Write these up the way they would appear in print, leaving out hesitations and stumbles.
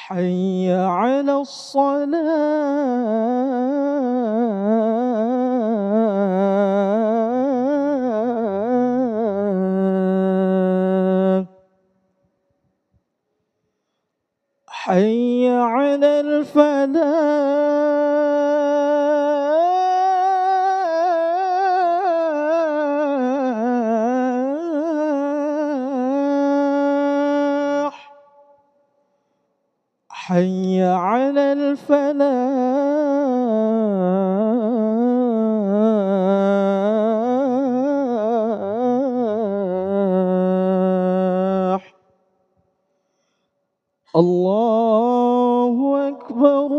حي على الصلاة حي على الفلاح حي على الفلاح الله أكبر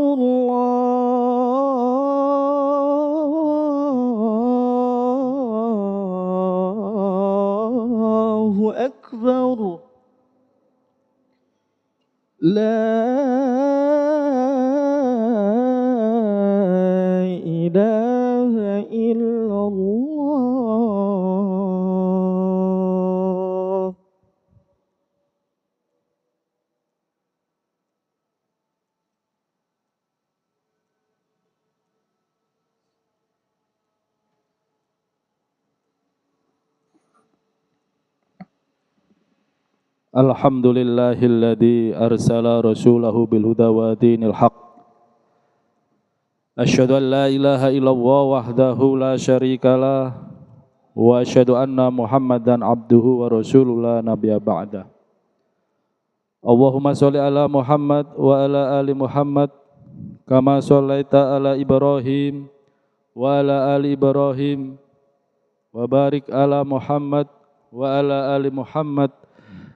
الله أكبر لا إله إلا الله. Alhamdulillahilladzi arsala rasulahu bil huda wa dinil haq. Asyhadu an la ilaha illallah wahdahu la syarikalah wa asyhadu anna Muhammadan abduhu wa rasuluhu la nabiyya ba'da. Allahumma sholli ala Muhammad wa ala ali Muhammad kama shallaita ala Ibrahim wa ala ali Ibrahim wa barik ala Muhammad wa ala ali Muhammad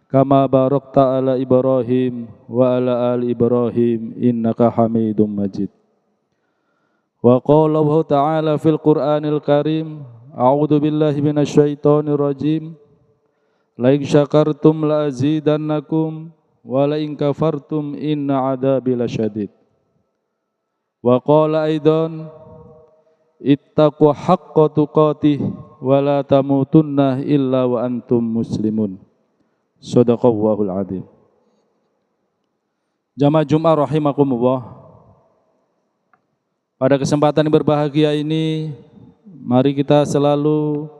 kama barakta ala Ibrahim wa ala ali Ibrahim innaka Hamidum Majid. Wa qala Allah ta'ala fil Qur'anil Karim, a'udzu billahi minasy syaithanir rajim. La in syakartum la azidannakum wa la in kafartum inna 'adzabi lasyadid. Wa qala aidan ittaqu haqqa tuqatih wa la tamutunna illa wa antum muslimun. Shadaqallahul adzim. Jamaah Jumat rahimakumullah. Pada kesempatan yang berbahagia ini, mari kita selalu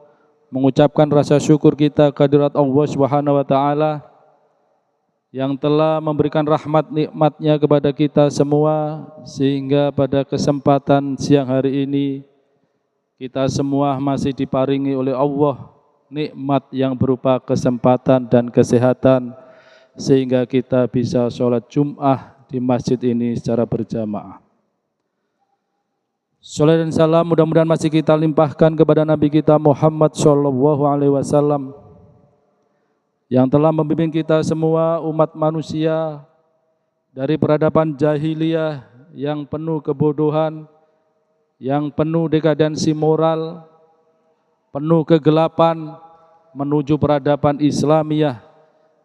mengucapkan rasa syukur kita kehadirat Allah Subhanahu wa taala yang telah memberikan rahmat nikmatnya kepada kita semua, sehingga pada kesempatan siang hari ini kita semua masih diparingi oleh Allah nikmat yang berupa kesempatan dan kesehatan, sehingga kita bisa sholat Jum'ah di masjid ini secara berjamaah. Salat dan salam mudah-mudahan masih kita limpahkan kepada Nabi kita Muhammad SAW yang telah membimbing kita semua umat manusia dari peradaban jahiliyah yang penuh kebodohan, yang penuh dekadensi moral, penuh kegelapan, menuju peradaban Islamiyah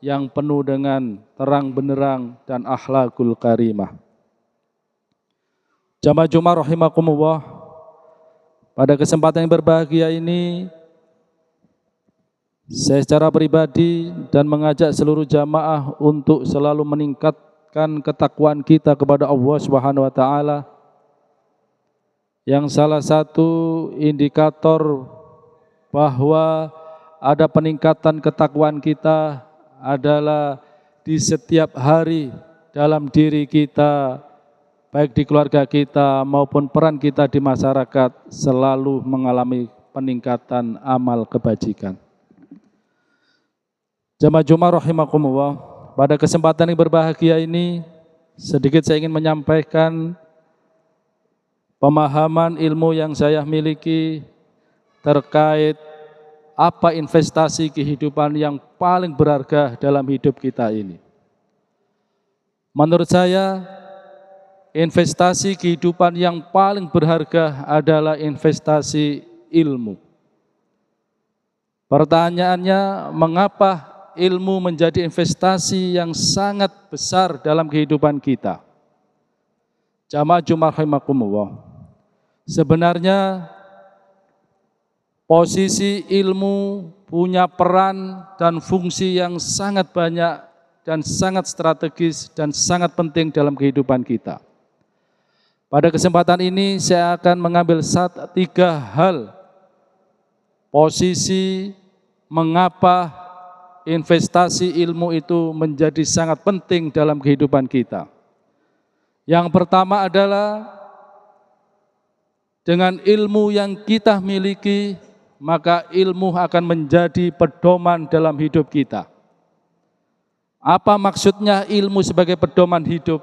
yang penuh dengan terang benderang dan akhlakul karimah. Jamaah Jumat rahimakumullah, pada kesempatan yang berbahagia ini saya secara pribadi dan mengajak seluruh jamaah untuk selalu meningkatkan ketakwaan kita kepada Allah Subhanahu wa taala, yang salah satu indikator bahwa ada peningkatan ketakwaan kita adalah di setiap hari dalam diri kita, baik di keluarga kita maupun peran kita di masyarakat, selalu mengalami peningkatan amal kebajikan. Jamaah Jumat rahimakumullah, pada kesempatan yang berbahagia ini sedikit saya ingin menyampaikan pemahaman ilmu yang saya miliki terkait apa investasi kehidupan yang paling berharga dalam hidup kita ini. Menurut saya, investasi kehidupan yang paling berharga adalah investasi ilmu. Pertanyaannya, mengapa ilmu menjadi investasi yang sangat besar dalam kehidupan kita? Jamaah Jumat rahimakumullah, sebenarnya posisi ilmu punya peran dan fungsi yang sangat banyak dan sangat strategis dan sangat penting dalam kehidupan kita. Pada kesempatan ini saya akan mengambil 3 hal posisi mengapa investasi ilmu itu menjadi sangat penting dalam kehidupan kita. Yang pertama adalah dengan ilmu yang kita miliki, maka ilmu akan menjadi pedoman dalam hidup kita. Apa maksudnya ilmu sebagai pedoman hidup?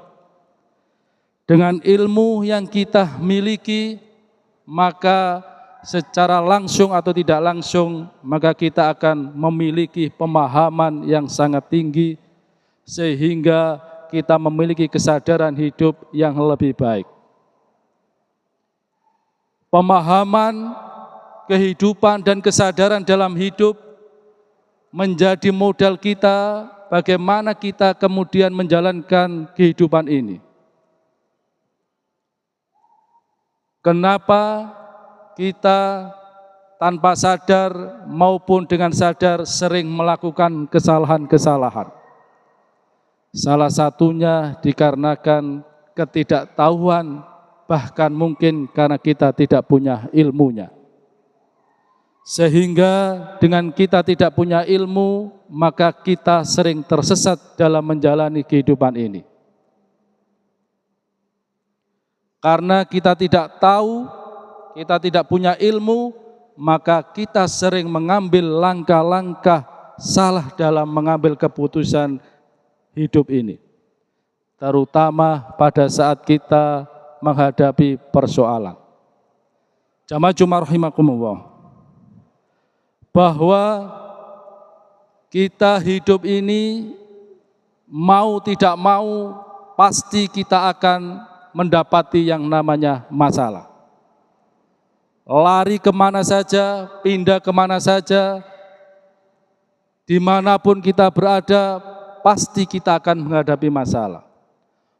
Dengan ilmu yang kita miliki, maka secara langsung atau tidak langsung, maka kita akan memiliki pemahaman yang sangat tinggi, sehingga kita memiliki kesadaran hidup yang lebih baik. Pemahaman, kehidupan, dan kesadaran dalam hidup menjadi modal kita bagaimana kita kemudian menjalankan kehidupan ini. Kenapa kita tanpa sadar maupun dengan sadar sering melakukan kesalahan-kesalahan? Salah satunya dikarenakan ketidaktahuan, bahkan mungkin karena kita tidak punya ilmunya. Sehingga dengan kita tidak punya ilmu, maka kita sering tersesat dalam menjalani kehidupan ini. Karena kita tidak tahu, kita tidak punya ilmu, maka kita sering mengambil langkah-langkah salah dalam mengambil keputusan hidup ini. Terutama pada saat kita menghadapi persoalan. Jamaah Jumat rahimakumullah. Bahwa kita hidup ini mau tidak mau pasti kita akan mendapati yang namanya masalah. Lari kemana saja, pindah kemana saja, dimanapun kita berada, pasti kita akan menghadapi masalah.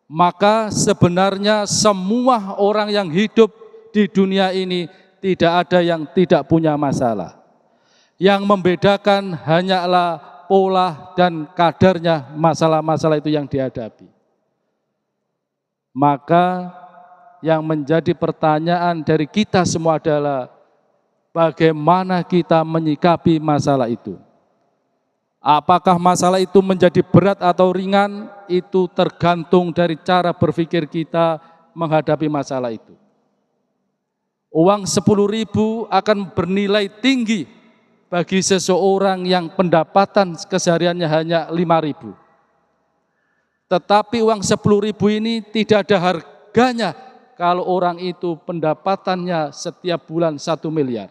Maka sebenarnya semua orang yang hidup di dunia ini tidak ada yang tidak punya masalah. Yang membedakan hanyalah pola dan kadarnya masalah-masalah itu yang dihadapi. Maka yang menjadi pertanyaan dari kita semua adalah bagaimana kita menyikapi masalah itu. Apakah masalah itu menjadi berat atau ringan, itu tergantung dari cara berpikir kita menghadapi masalah itu. Uang 10.000 akan bernilai tinggi bagi seseorang yang pendapatan kesehariannya hanya 5.000. Tetapi uang 10.000 ini tidak ada harganya kalau orang itu pendapatannya setiap bulan 1 miliar.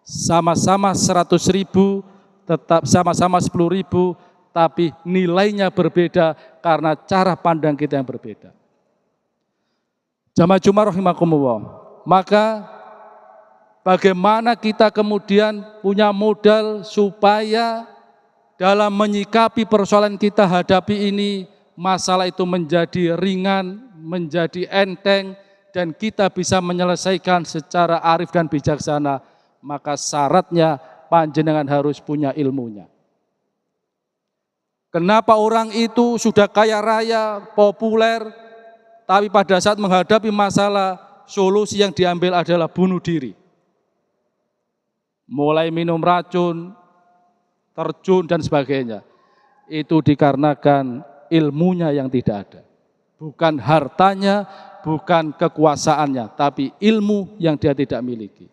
Sama-sama 100.000, tetap sama-sama 10.000, tapi nilainya berbeda karena cara pandang kita yang berbeda. Jamaah Jumat rahimakumullah. Maka bagaimana kita kemudian punya modal supaya dalam menyikapi persoalan kita hadapi ini, masalah itu menjadi ringan, menjadi enteng, dan kita bisa menyelesaikan secara arif dan bijaksana, maka syaratnya panjenengan harus punya ilmunya. Kenapa orang itu sudah kaya raya, populer, tapi pada saat menghadapi masalah, solusi yang diambil adalah bunuh diri. Mulai minum racun, terjun dan sebagainya. Itu dikarenakan ilmunya yang tidak ada. Bukan hartanya, bukan kekuasaannya, tapi ilmu yang dia tidak miliki.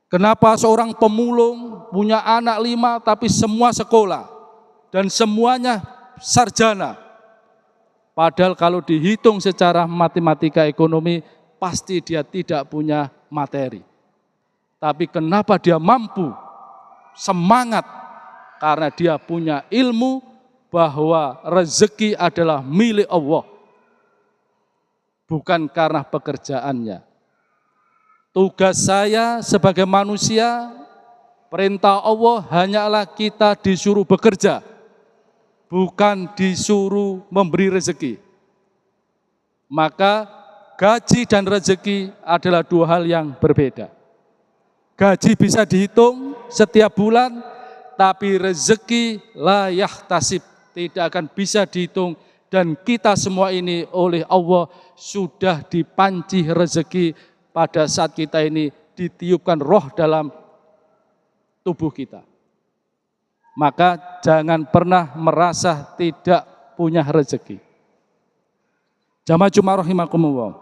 Kenapa seorang pemulung punya anak 5 tapi semua sekolah dan semuanya sarjana? Padahal kalau dihitung secara matematika ekonomi pasti dia tidak punya materi. Tapi kenapa dia mampu semangat? Karena dia punya ilmu bahwa rezeki adalah milik Allah, bukan karena pekerjaannya. Tugas saya sebagai manusia, perintah Allah hanyalah kita disuruh bekerja, bukan disuruh memberi rezeki. Maka gaji dan rezeki adalah 2 hal yang berbeda. Gaji bisa dihitung setiap bulan, tapi rezeki la yahtasib, tidak akan bisa dihitung, dan kita semua ini oleh Allah sudah dipanci rezeki pada saat kita ini ditiupkan roh dalam tubuh kita. Maka jangan pernah merasa tidak punya rezeki. Jamaah Jumat rahimakumullah.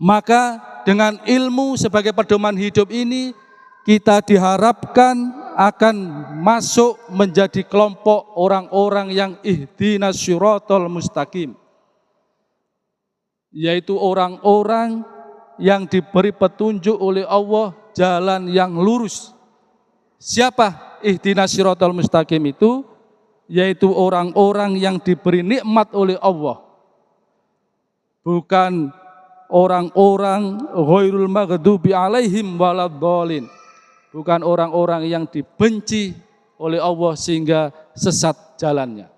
Maka dengan ilmu sebagai pedoman hidup ini, kita diharapkan akan masuk menjadi kelompok orang-orang yang ihdinas syiratal mustaqim, yaitu orang-orang yang diberi petunjuk oleh Allah jalan yang lurus. Siapa ihdinas syiratal mustaqim itu? Yaitu orang-orang yang diberi nikmat oleh Allah, bukan orang-orang ghairul maghdubi alaihim waladhdallin, bukan orang-orang yang dibenci oleh Allah sehingga sesat jalannya.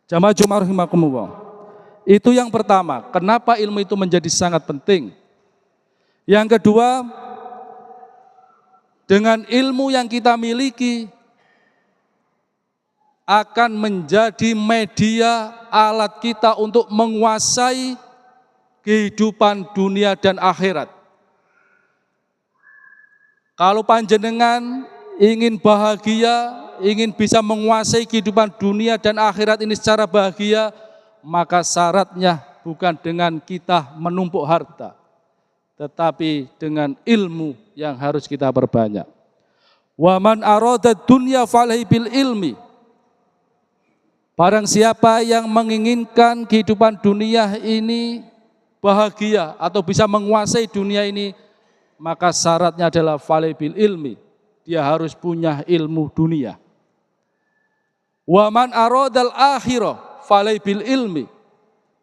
Jamaah Jumat rahimakumullah. Itu yang pertama, kenapa ilmu itu menjadi sangat penting. Yang kedua, dengan ilmu yang kita miliki akan menjadi media alat kita untuk menguasai kehidupan dunia dan akhirat. Kalau panjenengan ingin bahagia, ingin bisa menguasai kehidupan dunia dan akhirat ini secara bahagia, maka syaratnya bukan dengan kita menumpuk harta, tetapi dengan ilmu yang harus kita perbanyak. Wa man arada dunya falaihi bil ilmi. Barang siapa yang menginginkan kehidupan dunia ini bahagia atau bisa menguasai dunia ini, maka syaratnya adalah falaihi bil ilmi. Dia harus punya ilmu dunia. Wa man aradal akhirah falaihi bil ilmi.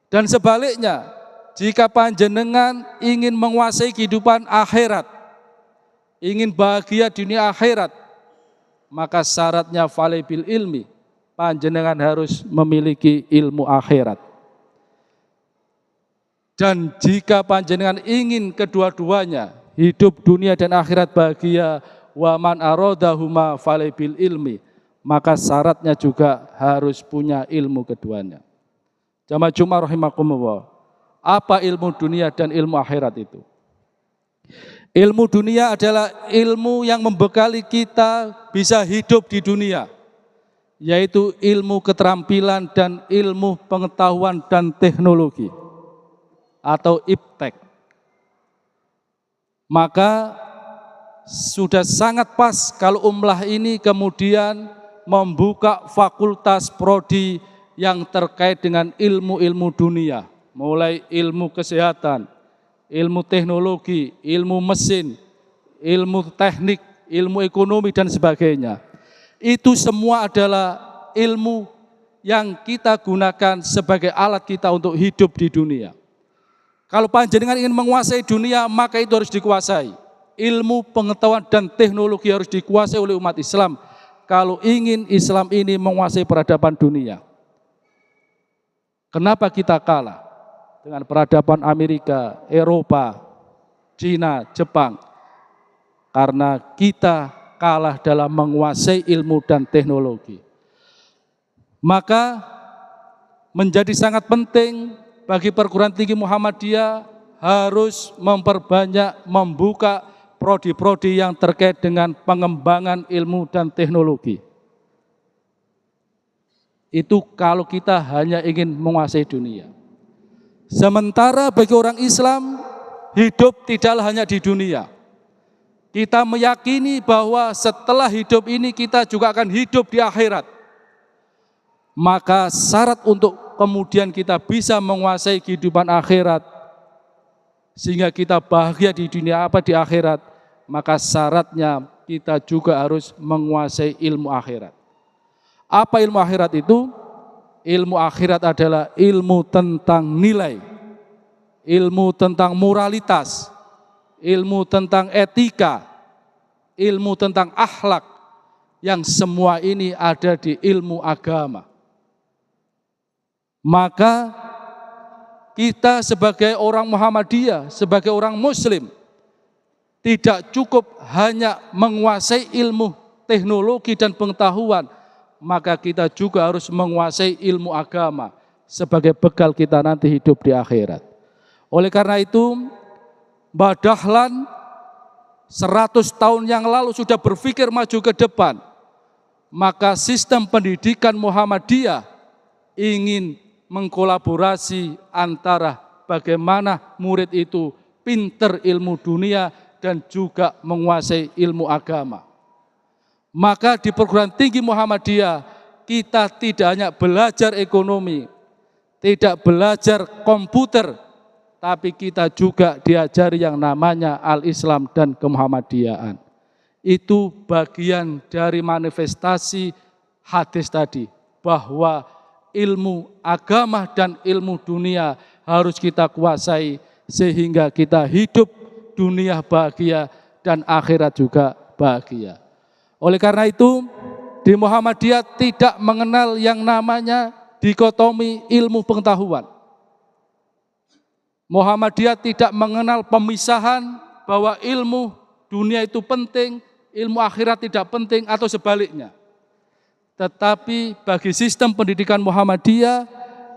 Dan sebaliknya, jika panjenengan ingin menguasai kehidupan akhirat, ingin bahagia dunia akhirat, maka syaratnya falaihi bil ilmi. Panjenengan harus memiliki ilmu akhirat. Dan jika panjenengan ingin kedua-duanya, hidup dunia dan akhirat bahagia, wa man aradahuma falaihi bil ilmi, maka syaratnya juga harus punya ilmu keduanya. Jamaah Jumat rahimakumullah. Apa ilmu dunia dan ilmu akhirat itu? Ilmu dunia adalah ilmu yang membekali kita bisa hidup di dunia, yaitu ilmu keterampilan dan ilmu pengetahuan dan teknologi atau iptek. Maka sudah sangat pas kalau Umlah ini kemudian membuka fakultas prodi yang terkait dengan ilmu-ilmu dunia, mulai ilmu kesehatan, ilmu teknologi, ilmu mesin, ilmu teknik, ilmu ekonomi dan sebagainya. Itu semua adalah ilmu yang kita gunakan sebagai alat kita untuk hidup di dunia. Kalau panjenengan ingin menguasai dunia, maka itu harus dikuasai. Ilmu, pengetahuan, dan teknologi harus dikuasai oleh umat Islam. Kalau ingin Islam ini menguasai peradaban dunia. Kenapa kita kalah dengan peradaban Amerika, Eropa, Cina, Jepang? Karena kita kalah dalam menguasai ilmu dan teknologi. Maka menjadi sangat penting bagi perguruan tinggi Muhammadiyah harus memperbanyak membuka prodi-prodi yang terkait dengan pengembangan ilmu dan teknologi. Itu kalau kita hanya ingin menguasai dunia. Sementara bagi orang Islam, hidup tidaklah hanya di dunia. Kita meyakini bahwa setelah hidup ini kita juga akan hidup di akhirat. Maka syarat untuk kemudian kita bisa menguasai kehidupan akhirat, sehingga kita bahagia di dunia apa di akhirat, maka syaratnya kita juga harus menguasai ilmu akhirat. Apa ilmu akhirat itu? Ilmu akhirat adalah ilmu tentang nilai, ilmu tentang moralitas, ilmu tentang etika, ilmu tentang akhlak, yang semua ini ada di ilmu agama. Maka kita sebagai orang Muhammadiyah, sebagai orang Muslim, tidak cukup hanya menguasai ilmu teknologi dan pengetahuan, maka kita juga harus menguasai ilmu agama sebagai bekal kita nanti hidup di akhirat. Oleh karena itu, Mbah Dahlan 100 tahun yang lalu sudah berpikir maju ke depan. Maka sistem pendidikan Muhammadiyah ingin mengkolaborasi antara bagaimana murid itu pinter ilmu dunia dan juga menguasai ilmu agama. Maka di perguruan tinggi Muhammadiyah kita tidak hanya belajar ekonomi, tidak belajar komputer, tapi kita juga diajari yang namanya al-Islam dan kemuhammadiyahan. Itu bagian dari manifestasi hadis tadi, bahwa ilmu agama dan ilmu dunia harus kita kuasai sehingga kita hidup dunia bahagia dan akhirat juga bahagia. Oleh karena itu, di Muhammadiyah tidak mengenal yang namanya dikotomi ilmu pengetahuan. Muhammadiyah tidak mengenal pemisahan bahwa ilmu dunia itu penting, ilmu akhirat tidak penting atau sebaliknya. Tetapi bagi sistem pendidikan Muhammadiyah,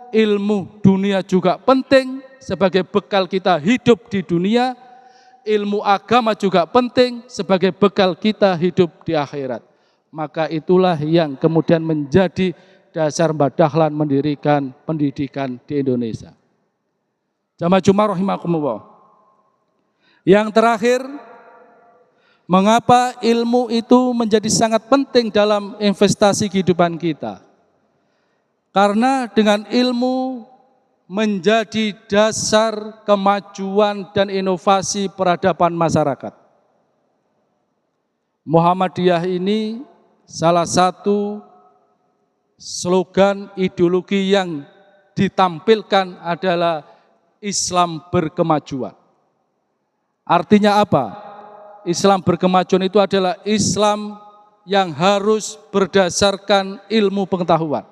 ilmu dunia juga penting sebagai bekal kita hidup di dunia, ilmu agama juga penting sebagai bekal kita hidup di akhirat. Maka itulah yang kemudian menjadi dasar Mbah Dahlan mendirikan pendidikan di Indonesia. Jamaah Jumat rahimakumullah. Yang terakhir, mengapa ilmu itu menjadi sangat penting dalam investasi kehidupan kita? Karena dengan ilmu menjadi dasar kemajuan dan inovasi peradaban masyarakat. Muhammadiyah ini salah satu slogan ideologi yang ditampilkan adalah Islam berkemajuan. Artinya apa? Islam berkemajuan itu adalah Islam yang harus berdasarkan ilmu pengetahuan.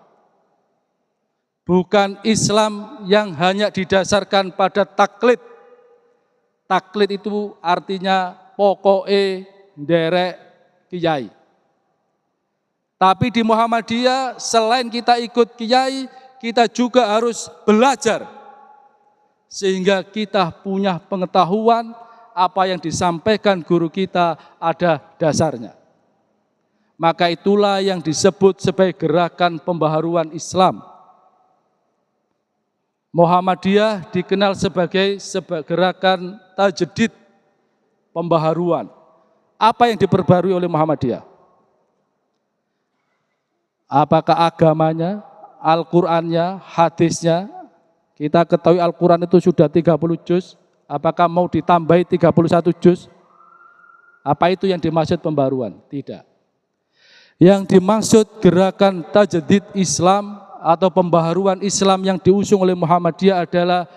Bukan Islam yang hanya didasarkan pada taklid. Taklid itu artinya pokoke nderek kiai. Tapi di Muhammadiyah selain kita ikut kiai, kita juga harus belajar. Sehingga kita punya pengetahuan apa yang disampaikan guru kita ada dasarnya. Maka itulah yang disebut sebagai gerakan pembaharuan Islam. Muhammadiyah dikenal sebagai gerakan tajdid, pembaharuan. Apa yang diperbarui oleh Muhammadiyah? Apakah agamanya, Al-Qur'annya, hadisnya? Kita ketahui Al-Quran itu sudah 30 juz, apakah mau ditambahi 31 juz? Apa itu yang dimaksud pembaruan? Tidak. Yang dimaksud gerakan tajdid Islam atau pembaharuan Islam yang diusung oleh Muhammadiyah adalah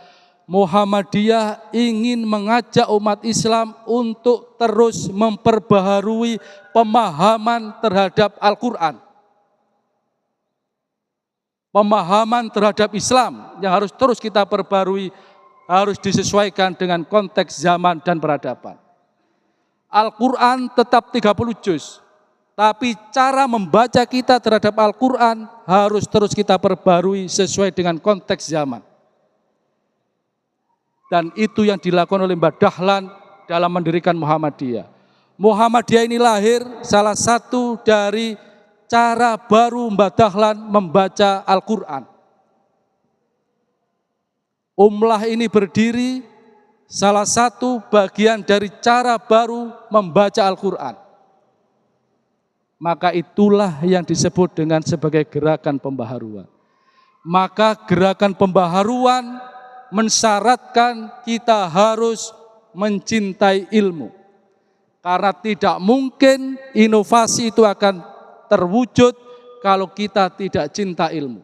Muhammadiyah ingin mengajak umat Islam untuk terus memperbaharui pemahaman terhadap Al-Quran. Pemahaman terhadap Islam yang harus terus kita perbarui, harus disesuaikan dengan konteks zaman dan peradaban. Al-Quran tetap 30 juz, tapi cara membaca kita terhadap Al-Quran harus terus kita perbarui sesuai dengan konteks zaman. Dan itu yang dilakukan oleh Mbah Dahlan dalam mendirikan Muhammadiyah. Muhammadiyah ini lahir salah satu dari cara baru Mbah Dahlan membaca Al-Quran. Umlah ini berdiri salah satu bagian dari cara baru membaca Al-Quran. Maka itulah yang disebut dengan sebagai gerakan pembaharuan. Maka gerakan pembaharuan mensyaratkan kita harus mencintai ilmu. Karena tidak mungkin inovasi itu akan terwujud kalau kita tidak cinta ilmu.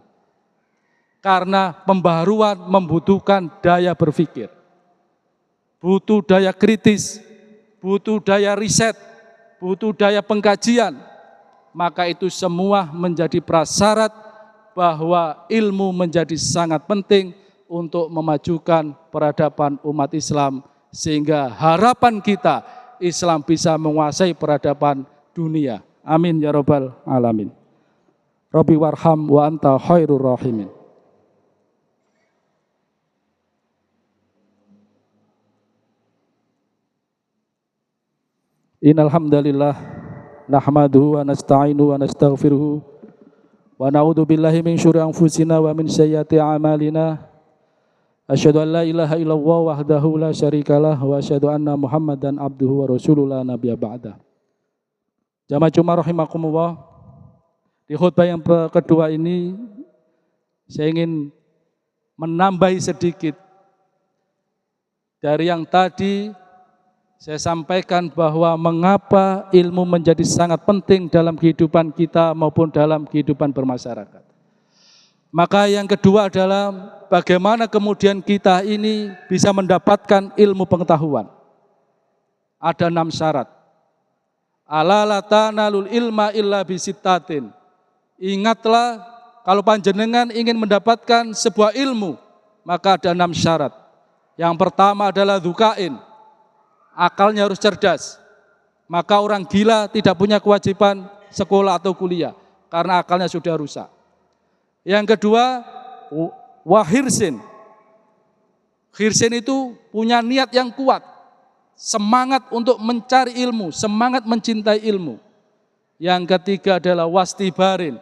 Karena pembaharuan membutuhkan daya berpikir, butuh daya kritis, butuh daya riset, butuh daya pengkajian. Maka itu semua menjadi prasyarat bahwa ilmu menjadi sangat penting untuk memajukan peradaban umat Islam. Sehingga harapan kita Islam bisa menguasai peradaban dunia. Amin ya rabbal alamin. Rabbi warham wa anta khairur rahimin. Innal hamdalillah nahmaduhu wa nasta'inu wa nastaghfiruhu wa na'udzu billahi min syururi anfusina wa min sayyiati a'malina. Asyhadu an la ilaha illallah wahdahu la syarikalah wa asyhadu anna Muhammadan abduhu wa rasuluhu la nabiyya ba'da. Jamaah Jumat rahimakumullah. Di khutbah yang kedua ini saya ingin menambahi sedikit dari yang tadi saya sampaikan bahwa mengapa ilmu menjadi sangat penting dalam kehidupan kita maupun dalam kehidupan bermasyarakat. Maka yang kedua adalah bagaimana kemudian kita ini bisa mendapatkan ilmu pengetahuan. Ada 6 syarat. Ala la tanalul ilma illa bisittatin. Ingatlah kalau panjenengan ingin mendapatkan sebuah ilmu, maka ada 6 syarat. Yang pertama adalah dzukain. Akalnya harus cerdas. Maka orang gila tidak punya kewajiban sekolah atau kuliah karena akalnya sudah rusak. Yang kedua, wahirsin. Hirsin itu punya niat yang kuat, semangat untuk mencari ilmu, semangat mencintai ilmu. Yang ketiga adalah wastibarin,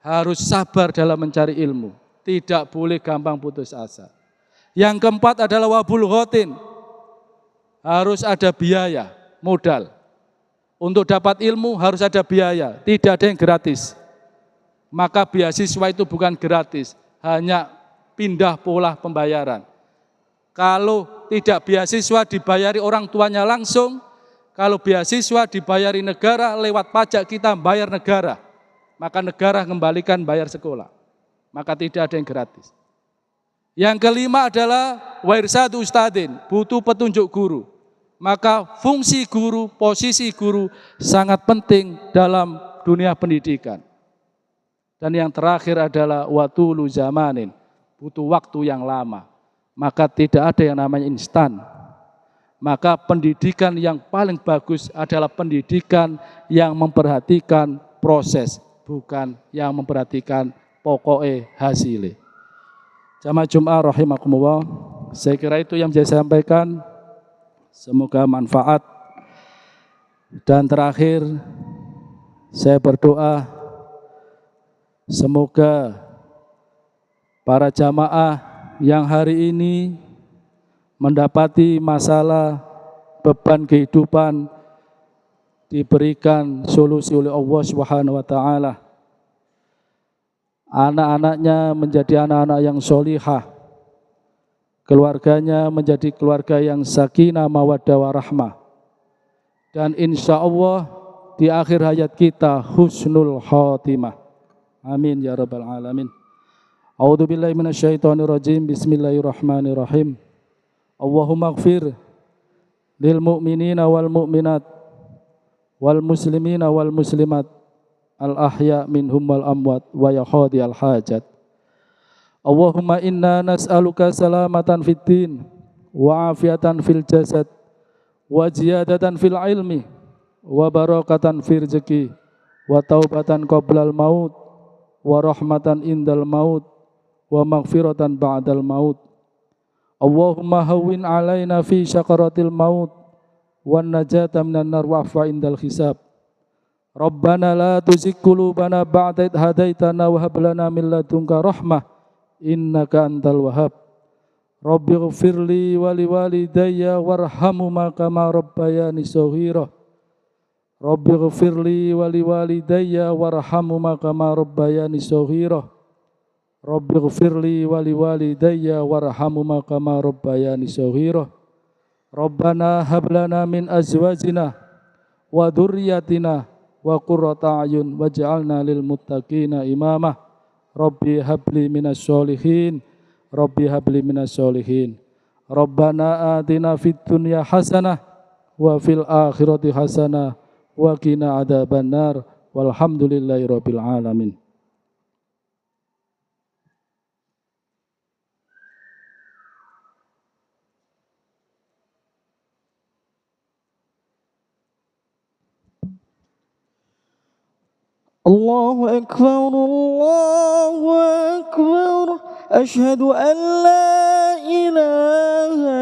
harus sabar dalam mencari ilmu, tidak boleh gampang putus asa. Yang keempat adalah wabul ghotin, harus ada biaya, modal. Untuk dapat ilmu harus ada biaya, tidak ada yang gratis. Maka beasiswa itu bukan gratis, hanya pindah pola pembayaran. Kalau tidak beasiswa dibayari orang tuanya langsung, kalau beasiswa dibayari negara lewat pajak kita bayar negara, maka negara kembalikan bayar sekolah. Maka tidak ada yang gratis. Yang kelima adalah wairsadu ustadin, butuh petunjuk guru. Maka fungsi guru, posisi guru sangat penting dalam dunia pendidikan. Dan yang terakhir adalah watulu zamanin, butuh waktu yang lama. Maka tidak ada yang namanya instan. Maka pendidikan yang paling bagus adalah pendidikan yang memperhatikan proses, bukan yang memperhatikan pokoknya hasilnya. Jamaah Jumat rahimakumullah, saya kira itu yang saya sampaikan. Semoga manfaat. Dan terakhir saya berdoa semoga para jamaah yang hari ini mendapati masalah beban kehidupan diberikan solusi oleh Allah Subhanahu wa taala. Anak-anaknya menjadi anak-anak yang solihah, keluarganya menjadi keluarga yang sakinah mawaddah warahmah, dan insya Allah di akhir hayat kita husnul khotimah. Amin ya rabbal alamin. A'udzu billahi minasyaitonir rajim. Bismillahirrahmanirrahim. Allahumma ighfir lil mu'minina wal mu'minat wal muslimina wal muslimat al ahya minhum wal amwat wa ya qadiyal hajat. Allahumma inna nas'aluka salamatan fid din wa afiatan fil jasad wa ziyadatan fil ilmi wa barakatan fil rizqi wa taubatan qablal maut wa rahmatan indal maut wa maghfiratan ba'dal maut. Allahumma hawwin alaina fi syakaratil maut wan najata minan nar wa'fa indal hisab. Rabbana la tuzigh qulubana ba'da idh hadaitana wa hab lana min ladunka rahmah innaka antal wahhab. Rabbighfirli wa liwalidayya warhamhuma kama rabbayani shaghira. Rabbighfirli wa liwalidayya warhamhuma kama rabbayani shaghira. Rabbighfirli wa liwalidayya warhamhuma kama rabbayani shaghira. Rabbana hab lana min azwajina wa dzurriyyatina wa qurrata a'yun waj'alna lil muttaqina imama. Rabbi habli minas sholihin. Rabbi habli minas sholihin. Rabbana atina fid dunya hasanah wa fil akhirati hasanah wa qina adzabannar. Walhamdulillahi rabbil alamin. الله أكبر الله أكبر أشهد أن لا إله